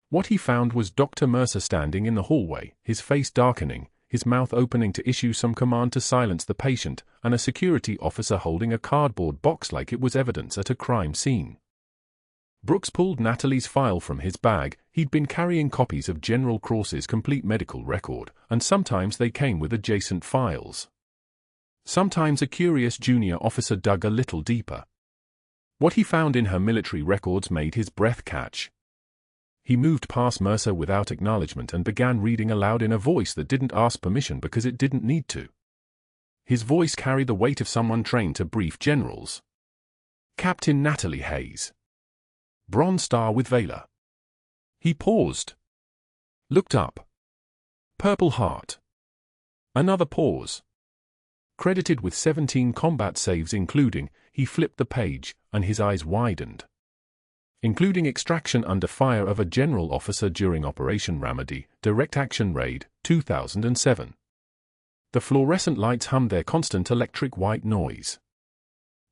What he found was Dr. Mercer standing in the hallway, his face darkening, his mouth opening to issue some command to silence the patient, and a security officer holding a cardboard box like it was evidence at a crime scene. Brooks pulled Natalie's file from his bag. He'd been carrying copies of General Cross's complete medical record, and sometimes they came with adjacent files. Sometimes a curious junior officer dug a little deeper. What he found in her military records made his breath catch. He moved past Mercer without acknowledgement and began reading aloud in a voice that didn't ask permission because it didn't need to. His voice carried the weight of someone trained to brief generals. Captain Natalie Hayes. Bronze Star with Valor. He paused. Looked up. Purple Heart. Another pause. Credited with 17 combat saves including, he flipped the page, and his eyes widened. Including extraction under fire of a general officer during Operation Ramadi, Direct Action Raid, 2007. The fluorescent lights hummed their constant electric white noise.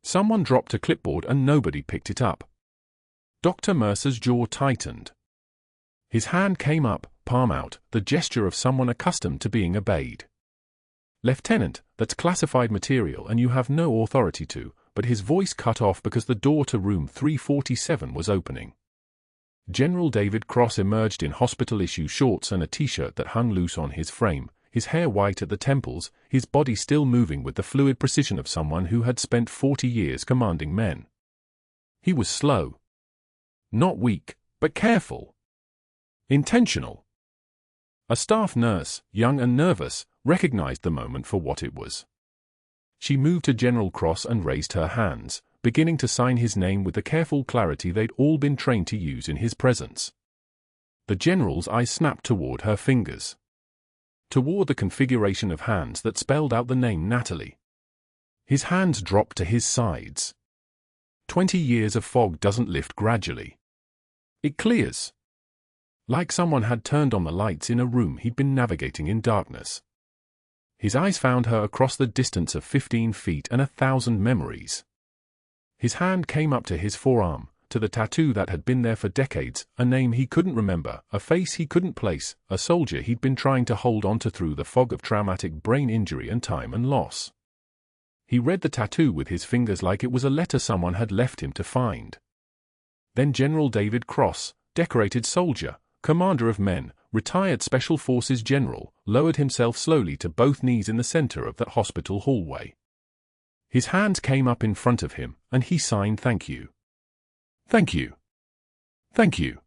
Someone dropped a clipboard and nobody picked it up. Dr. Mercer's jaw tightened. His hand came up, palm out, the gesture of someone accustomed to being obeyed. Lieutenant, that's classified material and you have no authority to, but his voice cut off because the door to room 347 was opening. General David Cross emerged in hospital-issue shorts and a t-shirt that hung loose on his frame, his hair white at the temples, his body still moving with the fluid precision of someone who had spent 40 years commanding men. He was slow. Not weak, but careful. Intentional. A staff nurse, young and nervous, recognized the moment for what it was. She moved to General Cross and raised her hands, beginning to sign his name with the careful clarity they'd all been trained to use in his presence. The general's eyes snapped toward her fingers. Toward the configuration of hands that spelled out the name Natalie. His hands dropped to his sides. 20 years of fog doesn't lift gradually. It clears. Like someone had turned on the lights in a room he'd been navigating in darkness. His eyes found her across the distance of 15 feet and 1,000 memories. His hand came up to his forearm, to the tattoo that had been there for decades, a name he couldn't remember, a face he couldn't place, a soldier he'd been trying to hold onto through the fog of traumatic brain injury and time and loss. He read the tattoo with his fingers like it was a letter someone had left him to find. Then General David Cross, decorated soldier, commander of men, retired Special Forces general, lowered himself slowly to both knees in the center of that hospital hallway. His hands came up in front of him, and he signed thank you. Thank you. Thank you.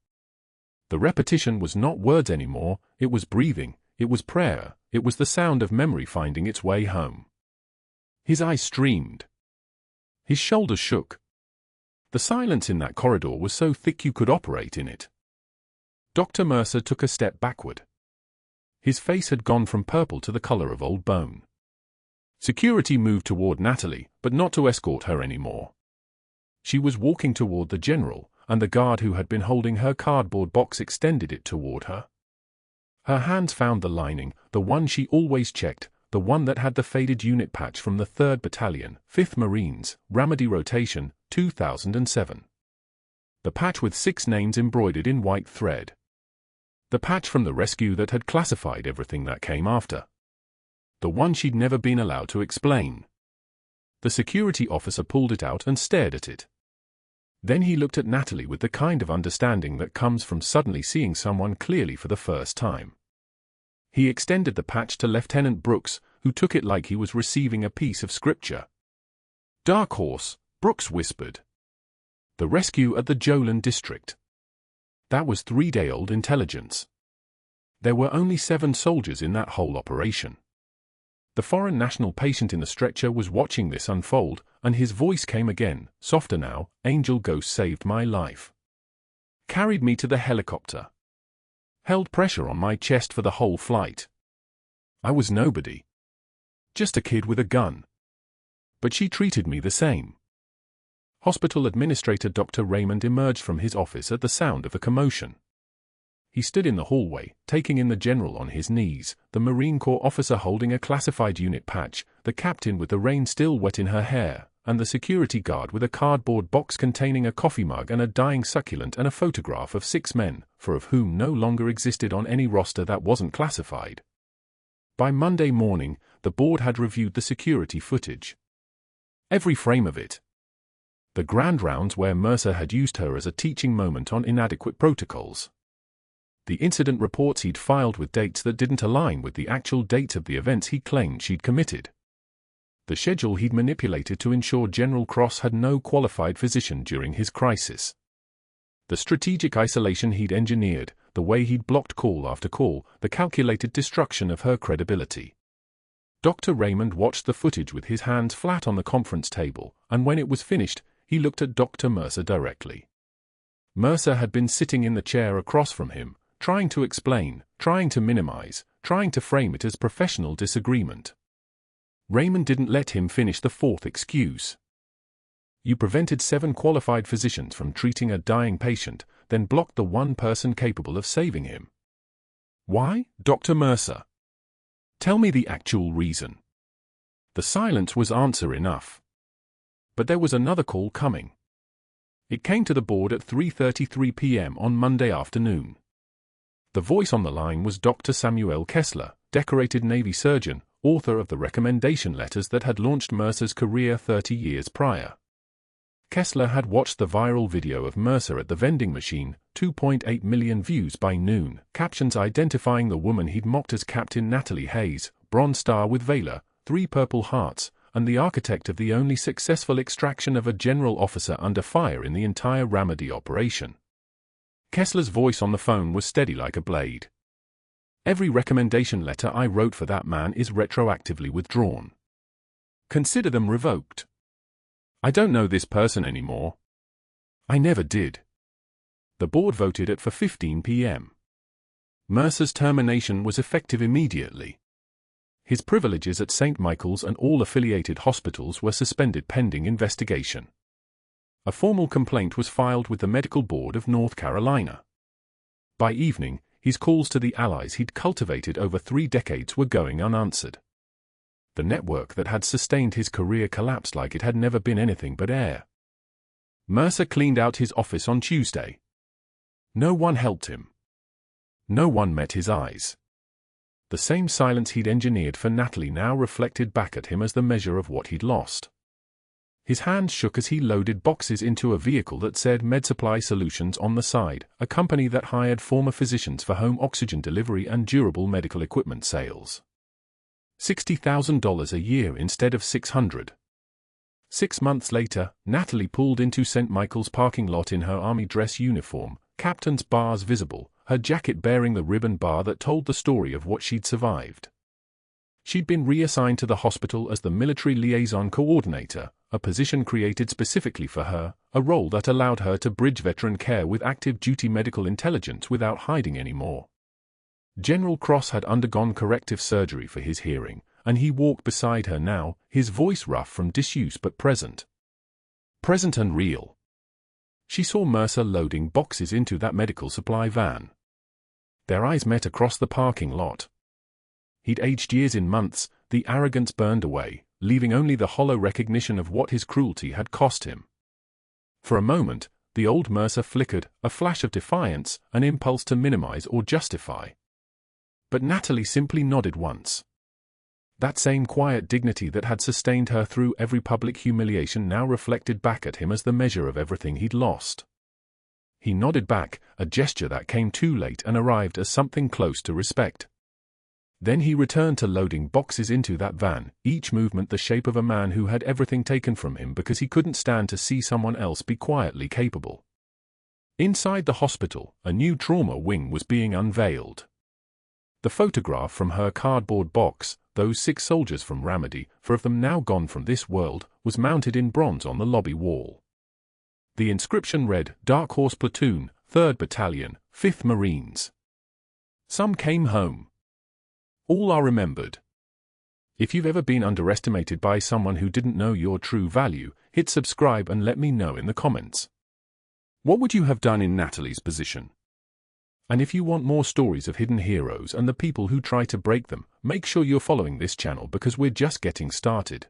The repetition was not words anymore, it was breathing, it was prayer, it was the sound of memory finding its way home. His eyes streamed. His shoulders shook. The silence in that corridor was so thick you could operate in it. Dr. Mercer took a step backward. His face had gone from purple to the color of old bone. Security moved toward Natalie, but not to escort her anymore. She was walking toward the general, and the guard who had been holding her cardboard box extended it toward her. Her hands found the lining, the one she always checked, the one that had the faded unit patch from the 3rd Battalion, 5th Marines, Ramadi Rotation, 2007. The patch with 6 names embroidered in white thread. The patch from the rescue that had classified everything that came after. The one she'd never been allowed to explain. The security officer pulled it out and stared at it. Then he looked at Natalie with the kind of understanding that comes from suddenly seeing someone clearly for the first time. He extended the patch to Lieutenant Brooks, who took it like he was receiving a piece of scripture. Dark Horse, Brooks whispered. The rescue at the Jolan district. That was 3-day-old intelligence. There were only 7 soldiers in that whole operation. The foreign national patient in the stretcher was watching this unfold, and his voice came again, softer now, Angel Ghost saved my life. Carried me to the helicopter. Held pressure on my chest for the whole flight. I was nobody. Just a kid with a gun. But she treated me the same. Hospital Administrator Dr. Raymond emerged from his office at the sound of the commotion. He stood in the hallway, taking in the general on his knees, the Marine Corps officer holding a classified unit patch, the captain with the rain still wet in her hair, and the security guard with a cardboard box containing a coffee mug and a dying succulent and a photograph of 6 men, 4 of whom no longer existed on any roster that wasn't classified. By Monday morning, the board had reviewed the security footage. Every frame of it. The grand rounds where Mercer had used her as a teaching moment on inadequate protocols. The incident reports he'd filed with dates that didn't align with the actual dates of the events he claimed she'd committed. The schedule he'd manipulated to ensure General Cross had no qualified physician during his crisis. The strategic isolation he'd engineered, the way he'd blocked call after call, the calculated destruction of her credibility. Dr. Raymond watched the footage with his hands flat on the conference table, and when it was finished, he looked at Dr. Mercer directly. Mercer had been sitting in the chair across from him, trying to explain, trying to minimize, trying to frame it as professional disagreement. Raymond didn't let him finish the fourth excuse. You prevented 7 qualified physicians from treating a dying patient, then blocked the one person capable of saving him. Why, Dr. Mercer? Tell me the actual reason. The silence was answer enough. But there was another call coming. It came to the board at 3:33 p.m. on Monday afternoon. The voice on the line was Dr. Samuel Kessler, decorated Navy surgeon, author of the recommendation letters that had launched Mercer's career 30 years prior. Kessler had watched the viral video of Mercer at the vending machine, 2.8 million views by noon, captions identifying the woman he'd mocked as Captain Natalie Hayes, Bronze Star with Valor, 3 Purple Hearts, and the architect of the only successful extraction of a general officer under fire in the entire Ramadi operation. Kessler's voice on the phone was steady like a blade. Every recommendation letter I wrote for that man is retroactively withdrawn. Consider them revoked. I don't know this person anymore. I never did. The board voted at 4:15 p.m. Mercer's termination was effective immediately. His privileges at St. Michael's and all affiliated hospitals were suspended pending investigation. A formal complaint was filed with the Medical Board of North Carolina. By evening, his calls to the allies he'd cultivated over 3 decades were going unanswered. The network that had sustained his career collapsed like it had never been anything but air. Mercer cleaned out his office on Tuesday. No one helped him. No one met his eyes. The same silence he'd engineered for Natalie now reflected back at him as the measure of what he'd lost. His hands shook as he loaded boxes into a vehicle that said MedSupply Solutions on the side, a company that hired former physicians for home oxygen delivery and durable medical equipment sales. $60,000 a year instead of $600. 6 months later, Natalie pulled into St. Michael's parking lot in her army dress uniform, captain's bars visible, her jacket bearing the ribbon bar that told the story of what she'd survived. She'd been reassigned to the hospital as the military liaison coordinator, a position created specifically for her, a role that allowed her to bridge veteran care with active duty medical intelligence without hiding anymore. General Cross had undergone corrective surgery for his hearing, and he walked beside her now, his voice rough from disuse but present. Present and real. She saw Mercer loading boxes into that medical supply van. Their eyes met across the parking lot. He'd aged years in months, the arrogance burned away, leaving only the hollow recognition of what his cruelty had cost him. For a moment, the old Mercer flickered, a flash of defiance, an impulse to minimize or justify. But Natalie simply nodded once. That same quiet dignity that had sustained her through every public humiliation now reflected back at him as the measure of everything he'd lost. He nodded back, a gesture that came too late and arrived as something close to respect. Then he returned to loading boxes into that van, each movement the shape of a man who had everything taken from him because he couldn't stand to see someone else be quietly capable. Inside the hospital, a new trauma wing was being unveiled. The photograph from her cardboard box, those 6 soldiers from Ramadi, 4 of them now gone from this world, was mounted in bronze on the lobby wall. The inscription read, Dark Horse Platoon, 3rd Battalion, 5th Marines. Some came home. All are remembered. If you've ever been underestimated by someone who didn't know your true value, hit subscribe and let me know in the comments. What would you have done in Natalie's position? And if you want more stories of hidden heroes and the people who try to break them, make sure you're following this channel because we're just getting started.